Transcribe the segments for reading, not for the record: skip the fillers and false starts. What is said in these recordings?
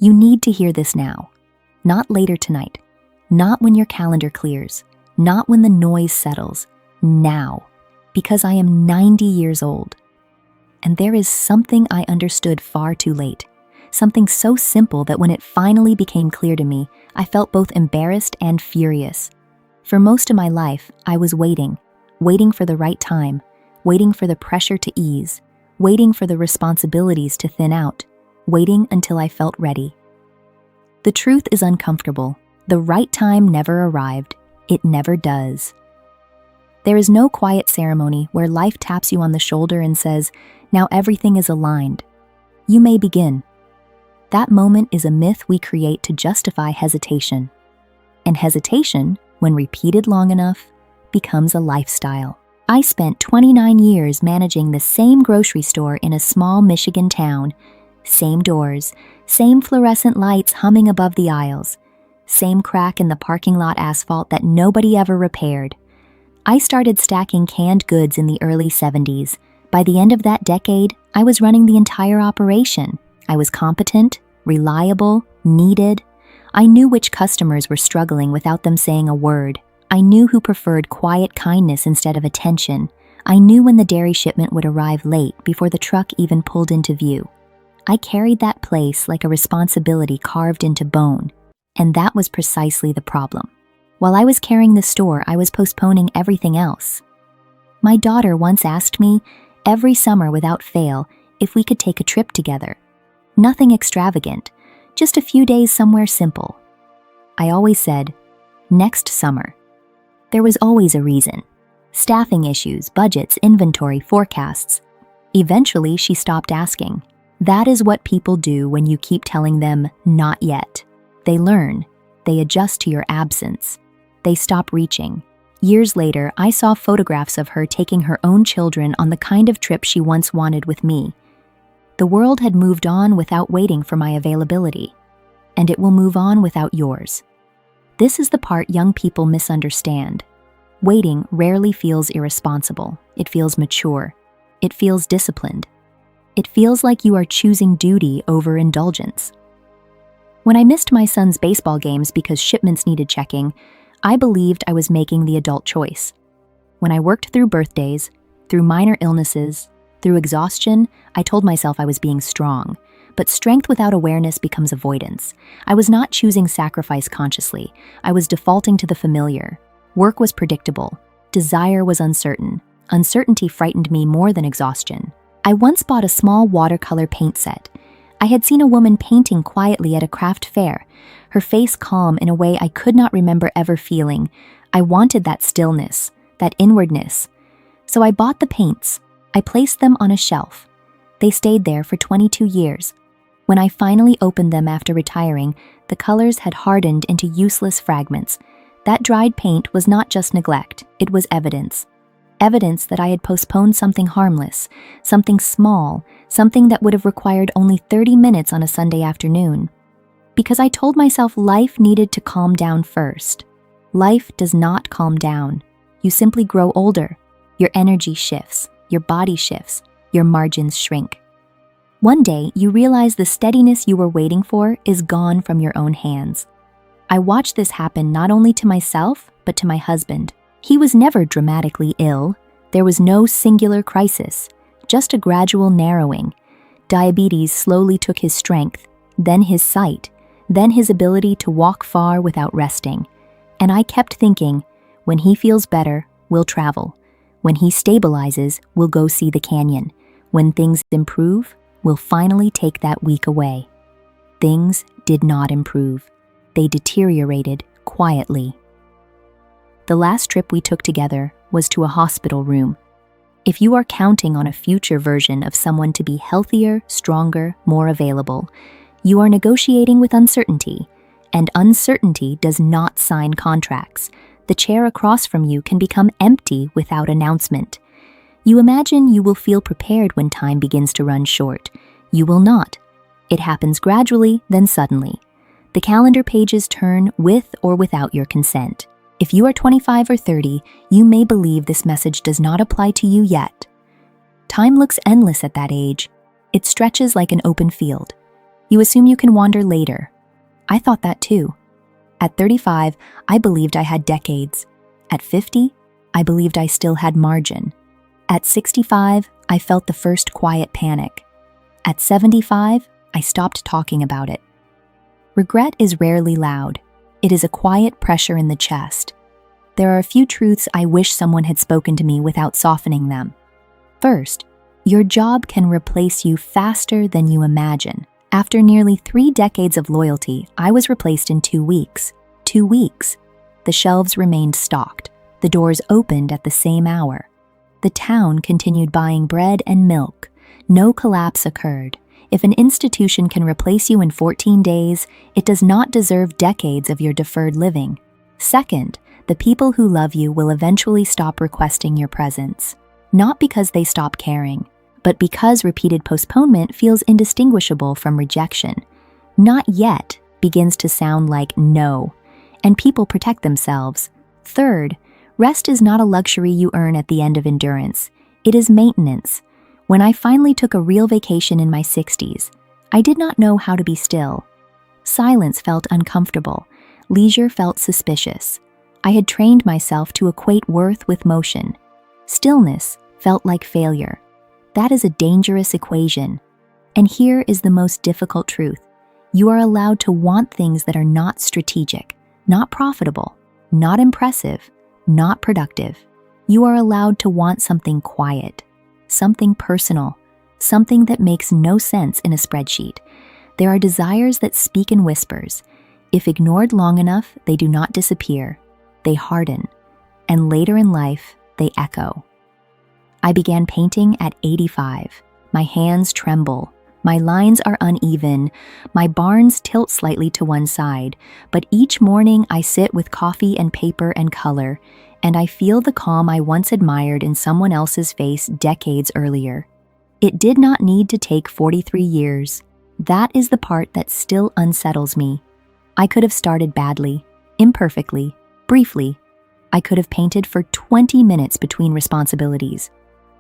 You need to hear this now. Not later tonight. Not when your calendar clears. Not when the noise settles. Now. Because I am 90 years old. And there is something I understood far too late. Something so simple that when it finally became clear to me, I felt both embarrassed and furious. For most of my life, I was waiting for the right time, waiting for the pressure to ease, waiting for the responsibilities to thin out, waiting until I felt ready. The truth is uncomfortable. The right time never arrived. It never does. There is no quiet ceremony where life taps you on the shoulder and says, "Now everything is aligned. You may begin." That moment is a myth we create to justify hesitation. And hesitation, when repeated long enough, becomes a lifestyle. I spent 29 years managing the same grocery store in a small Michigan town. Same doors, same fluorescent lights humming above the aisles, same crack in the parking lot asphalt that nobody ever repaired. I started stacking canned goods in the early 70s. By the end of that decade, I was running the entire operation. I was competent, reliable, needed. I knew which customers were struggling without them saying a word. I knew who preferred quiet kindness instead of attention. I knew when the dairy shipment would arrive late before the truck even pulled into view. I carried that place like a responsibility carved into bone, and that was precisely the problem. While I was carrying the store, I was postponing everything else. My daughter once asked me, every summer without fail, if we could take a trip together. Nothing extravagant, just a few days somewhere simple. I always said, next summer. There was always a reason. Staffing issues, budgets, inventory, forecasts. Eventually, she stopped asking. That is what people do when you keep telling them, not yet. They learn. They adjust to your absence. They stop reaching. Years later, I saw photographs of her taking her own children on the kind of trip she once wanted with me. The world had moved on without waiting for my availability, and it will move on without yours. This is the part young people misunderstand. Waiting rarely feels irresponsible. It feels mature. It feels disciplined. It feels like you are choosing duty over indulgence. When I missed my son's baseball games because shipments needed checking, I believed I was making the adult choice. When I worked through birthdays, through minor illnesses, through exhaustion, I told myself I was being strong. But strength without awareness becomes avoidance. I was not choosing sacrifice consciously. I was defaulting to the familiar. Work was predictable. Desire was uncertain. Uncertainty frightened me more than exhaustion. I once bought a small watercolor paint set. I had seen a woman painting quietly at a craft fair, her face calm in a way I could not remember ever feeling. I wanted that stillness, that inwardness. So I bought the paints. I placed them on a shelf. They stayed there for 22 years. When I finally opened them after retiring, the colors had hardened into useless fragments. That dried paint was not just neglect, it was evidence. Evidence that I had postponed something harmless, something small, something that would have required only 30 minutes on a Sunday afternoon. Because I told myself life needed to calm down first. Life does not calm down. You simply grow older. Your energy shifts, your body shifts, your margins shrink. One day, you realize the steadiness you were waiting for is gone from your own hands. I watched this happen not only to myself, but to my husband. He was never dramatically ill. There was no singular crisis, just a gradual narrowing. Diabetes slowly took his strength, then his sight, then his ability to walk far without resting. And I kept thinking, when he feels better, we'll travel. When he stabilizes, we'll go see the canyon. When things improve, we'll finally take that week away. Things did not improve. They deteriorated quietly. The last trip we took together was to a hospital room. If you are counting on a future version of someone to be healthier, stronger, more available, you are negotiating with uncertainty, and uncertainty does not sign contracts. The chair across from you can become empty without announcement. You imagine you will feel prepared when time begins to run short. You will not. It happens gradually, then suddenly. The calendar pages turn with or without your consent. If you are 25 or 30, you may believe this message does not apply to you yet. Time looks endless at that age. It stretches like an open field. You assume you can wander later. I thought that too. At 35, I believed I had decades. At 50, I believed I still had margin. At 65, I felt the first quiet panic. At 75, I stopped talking about it. Regret is rarely loud. It is a quiet pressure in the chest. There are a few truths I wish someone had spoken to me without softening them. First, your job can replace you faster than you imagine. After nearly 3 decades of loyalty, I was replaced in 2 weeks. 2 weeks. The shelves remained stocked. The doors opened at the same hour. The town continued buying bread and milk. No collapse occurred. If an institution can replace you in 14 days, it does not deserve decades of your deferred living. Second, the people who love you will eventually stop requesting your presence. Not because they stop caring, but because repeated postponement feels indistinguishable from rejection. Not yet begins to sound like no, and people protect themselves. Third, rest is not a luxury you earn at the end of endurance. It is maintenance. When I finally took a real vacation in my 60s, I did not know how to be still. Silence felt uncomfortable. Leisure felt suspicious. I had trained myself to equate worth with motion. Stillness felt like failure. That is a dangerous equation. And here is the most difficult truth. You are allowed to want things that are not strategic, not profitable, not impressive, not productive. You are allowed to want something quiet, something personal, something that makes no sense in a spreadsheet. There are desires that speak in whispers. If ignored long enough, they do not disappear. They harden, and later in life, they echo. I began painting at 85. My hands tremble. My lines are uneven. My barns tilt slightly to one side. But each morning I sit with coffee and paper and color, and I feel the calm I once admired in someone else's face decades earlier. It did not need to take 43 years. That is the part that still unsettles me. I could have started badly, imperfectly, briefly. I could have painted for 20 minutes between responsibilities.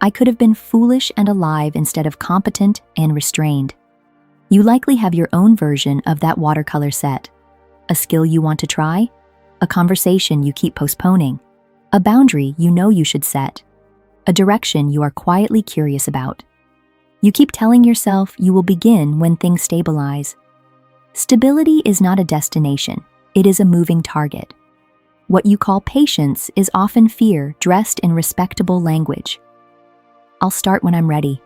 I could have been foolish and alive instead of competent and restrained. You likely have your own version of that watercolor set. A skill you want to try? A conversation you keep postponing? A boundary you know you should set? A direction you are quietly curious about? You keep telling yourself you will begin when things stabilize. Stability is not a destination. It is a moving target. What you call patience is often fear dressed in respectable language. I'll start when I'm ready.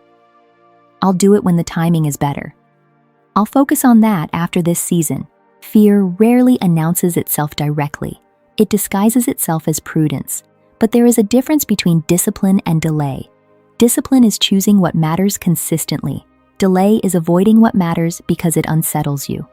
I'll do it when the timing is better. I'll focus on that after this season. Fear rarely announces itself directly. It disguises itself as prudence. But there is a difference between discipline and delay. Discipline is choosing what matters consistently. Delay is avoiding what matters because it unsettles you.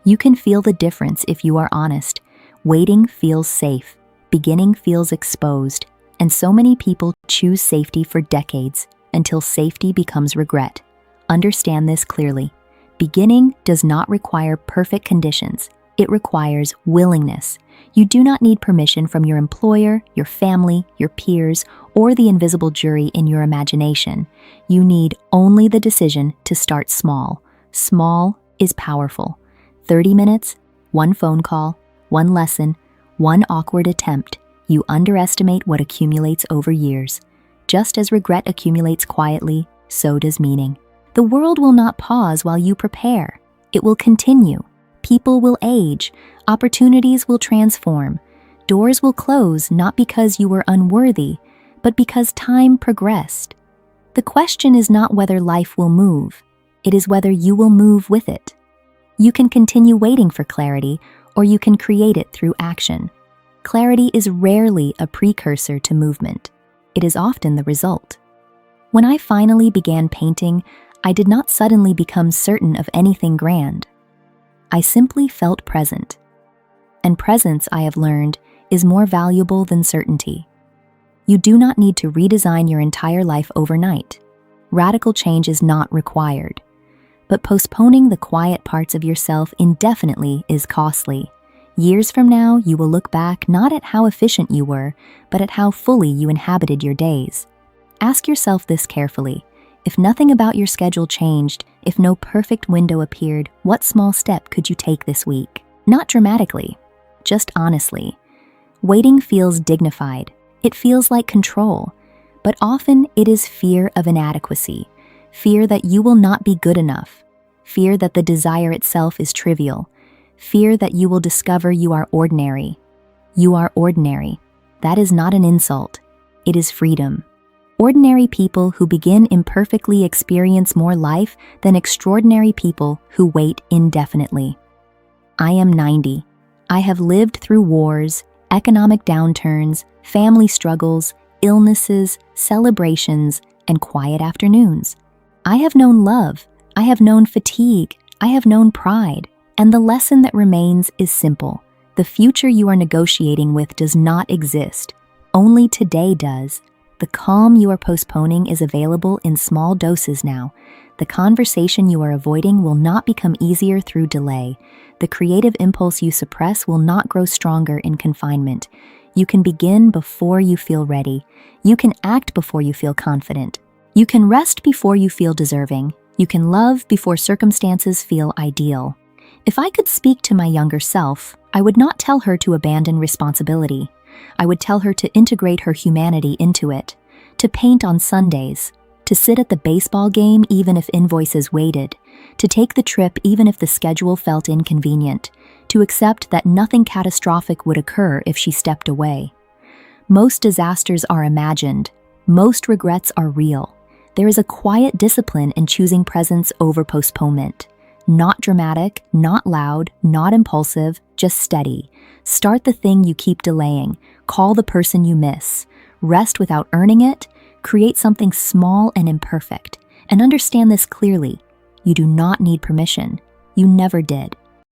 You can feel the difference if you are honest. Waiting feels safe. Beginning feels exposed. And so many people choose safety for decades until safety becomes regret. Understand this clearly. Beginning does not require perfect conditions. It requires willingness. You do not need permission from your employer, your family, your peers, or the invisible jury in your imagination. You need only the decision to start small. Small is powerful. 30 minutes, one phone call, one lesson, one awkward attempt. You underestimate what accumulates over years. Just as regret accumulates quietly, so does meaning. The world will not pause while you prepare. It will continue. People will age. Opportunities will transform. Doors will close not because you were unworthy, but because time progressed. The question is not whether life will move. It is whether you will move with it. You can continue waiting for clarity, or you can create it through action. Clarity is rarely a precursor to movement. It is often the result. When I finally began painting, I did not suddenly become certain of anything grand. I simply felt present. And presence, I have learned, is more valuable than certainty. You do not need to redesign your entire life overnight. Radical change is not required. But postponing the quiet parts of yourself indefinitely is costly. Years from now, you will look back not at how efficient you were, but at how fully you inhabited your days. Ask yourself this carefully. If nothing about your schedule changed, if no perfect window appeared, what small step could you take this week? Not dramatically, just honestly. Waiting feels dignified. It feels like control. But often it is fear of inadequacy, fear that you will not be good enough, fear that the desire itself is trivial, fear that you will discover you are ordinary. You are ordinary. That is not an insult. It is freedom. Ordinary people who begin imperfectly experience more life than extraordinary people who wait indefinitely. I am 90. I have lived through wars, economic downturns, family struggles, illnesses, celebrations, and quiet afternoons. I have known love. I have known fatigue. I have known pride. And the lesson that remains is simple. The future you are negotiating with does not exist. Only today does. The calm you are postponing is available in small doses now. The conversation you are avoiding will not become easier through delay. The creative impulse you suppress will not grow stronger in confinement. You can begin before you feel ready. You can act before you feel confident. You can rest before you feel deserving. You can love before circumstances feel ideal. If I could speak to my younger self, I would not tell her to abandon responsibility. I would tell her to integrate her humanity into it, to paint on Sundays, to sit at the baseball game even if invoices waited, to take the trip even if the schedule felt inconvenient, to accept that nothing catastrophic would occur if she stepped away. Most disasters are imagined. Most regrets are real. There is a quiet discipline in choosing presence over postponement. Not dramatic, not loud, not impulsive, just steady. Start the thing you keep delaying. Call the person you miss. Rest without earning it. Create something small and imperfect. And understand this clearly. You do not need permission. You never did.